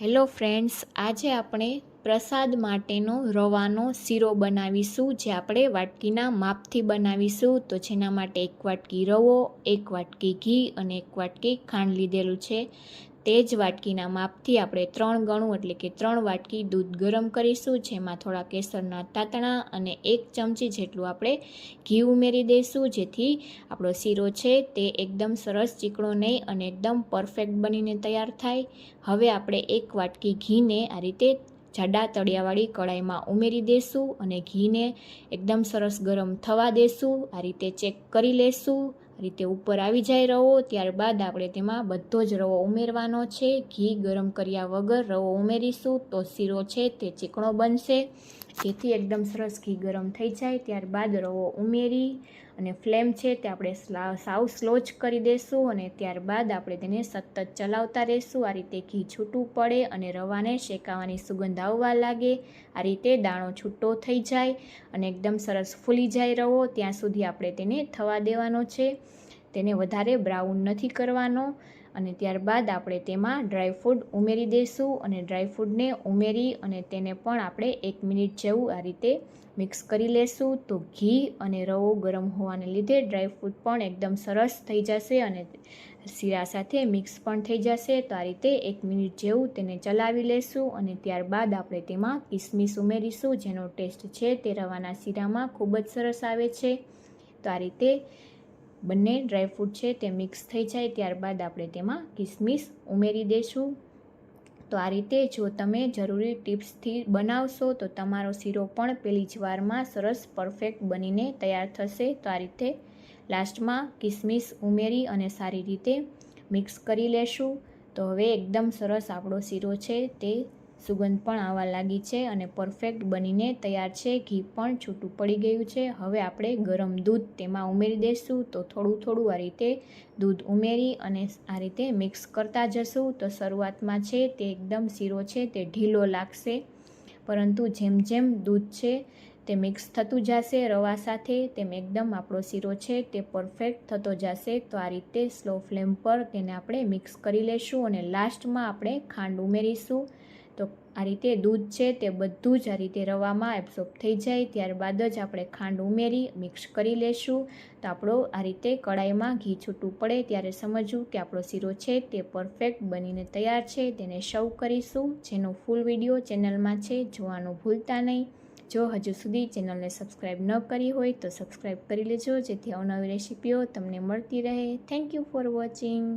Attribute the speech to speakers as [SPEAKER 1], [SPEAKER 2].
[SPEAKER 1] Hello friends, આજે આપણે પ્રસાદ માટેનો રવાનો શીરો બનાવીશું, જે આપણે વાટકીના માપથી બનાવીશું. તો જેના માટે 1 વાટકી રવો, 1 વાટકી ઘી અને 1 વાટકી ખાંડ લીધેલું છે. તે જ વાટકીના માપથી આપણે 3 ગણું એટલે કે 3 વાટકી દૂધ ગરમ કરીશું, જેમાં થોડા કેસરના તાતણા અને 1 ચમચી જેટલું આપણે ઘી ઉમેરી દઈશું, જેથી આપણો શીરો છે તે એકદમ સરસ ચીકણો નહીં અને એકદમ પરફેક્ટ બનીને તૈયાર થાય. હવે આપણે 1 વાટકી ઘીને આ રીતે જાડા તળિયાવાળી કડાઈમાં ઉમેરી દઈશું અને ઘીને એકદમ સરસ ગરમ થવા દઈશું. આ રીતે ચેક કરી લેશું. આ રીતે ઉપર આવી જાય રવો, ત્યારબાદ આપણે તેમાં બધો જ રવો ઉમેરવાનો છે. ઘી ગરમ કર્યા વગર રવો ઉમેરીશું તો શીરો છે તે ચીકણો બનશે. જેથી એકદમ સરસ ઘી ગરમ થઈ જાય ત્યારબાદ રવો ઉમેરી અને ફ્લેમ છે તે આપણે સાવ સ્લો જ કરી દઈશું અને ત્યારબાદ આપણે તેને સતત ચલાવતા રહીશું. આ રીતે ઘી છૂટું પડે અને રવાને શેકાવાની સુગંધ આવવા લાગે. આ રીતે દાણો છૂટો થઈ જાય અને એકદમ સરસ ફૂલી જાય રવો, ત્યાં સુધી આપણે તેને થવા દેવાનો છે. તેને વધારે બ્રાઉન નથી કરવાનો. અને ત્યારબાદ આપણે તેમાં ડ્રાયફ્રૂટ ઉમેરી દઈશું અને ડ્રાયફ્રૂટને ઉમેરી અને તેને પણ આપણે 1 મિનિટ જેવું આ રીતે મિક્સ કરી લેશું. તો ઘી અને રવો ગરમ હોવાને લીધે ડ્રાયફ્રૂટ પણ એકદમ સરસ થઈ જશે અને શીરા સાથે મિક્સ પણ થઈ જશે. તો આ રીતે 1 મિનિટ જેવું તેને ચલાવી લેશું અને ત્યારબાદ આપણે તેમાં કિસમિસ ઉમેરીશું, જેનો ટેસ્ટ છે તે રવાના શીરામાં ખૂબ જ સરસ આવે છે. તો આ રીતે બંને ડ્રાયફ્રૂટ છે તે મિક્સ થઈ જાય ત્યારબાદ આપણે તેમાં કિસમિસ ઉમેરી દઈશું. તો આ રીતે જો તમે જરૂરી ટિપ્સથી બનાવશો તો તમારો શીરો પણ પહેલી જ વારમાં સરસ પરફેક્ટ બનીને તૈયાર થશે. તો આ રીતે લાસ્ટમાં કિસમિસ ઉમેરી અને સારી રીતે મિક્સ કરી લેશું. તો હવે એકદમ સરસ આપણો શીરો છે તે સુગંધ પણ આવવા લાગી છે અને પરફેક્ટ બનીને તૈયાર છે. ઘી પણ છૂટું પડી ગયું છે. હવે આપણે ગરમ દૂધ તેમાં ઉમેરી દઈશું. તો થોડું આ રીતે દૂધ ઉમેરી અને આ રીતે મિક્સ કરતા જશું. તો શરૂઆતમાં છે તે એકદમ શીરો છે તે ઢીલો લાગશે, પરંતુ જેમ જેમ દૂધ છે તે મિક્સ થતું જશે રવા સાથે, તેમ એકદમ આપણો શીરો છે તે પરફેક્ટ થતો જશે. તો આ રીતે સ્લો ફ્લેમ પર તેને આપણે મિક્સ કરી લેશું અને લાસ્ટમાં આપણે ખાંડ ઉમેરીશું. તો આ રીતે દૂધ છે તે બધું જ આ રીતે રવામાં એબ્સોર્બ થઈ જાય ત્યારબાદ જ આપણે ખાંડ ઉમેરી મિક્સ કરી લેશું. તો આપણો આ રીતે કડાઈમાં ઘી છૂટું પડે ત્યારે સમજવું કે આપણો શીરો છે તે પરફેક્ટ બનીને તૈયાર છે. તેને સર્વ કરીશું, જેનો ફૂલ વિડીયો ચેનલમાં છે, જોવાનું ભૂલતા નહીં. જો હજુ સુધી ચેનલને સબસ્ક્રાઈબ ન કરી હોય તો સબસ્ક્રાઈબ કરી લેજો, જેથી અવનવી રેસીપીઓ તમને મળતી રહે. Thank you for watching.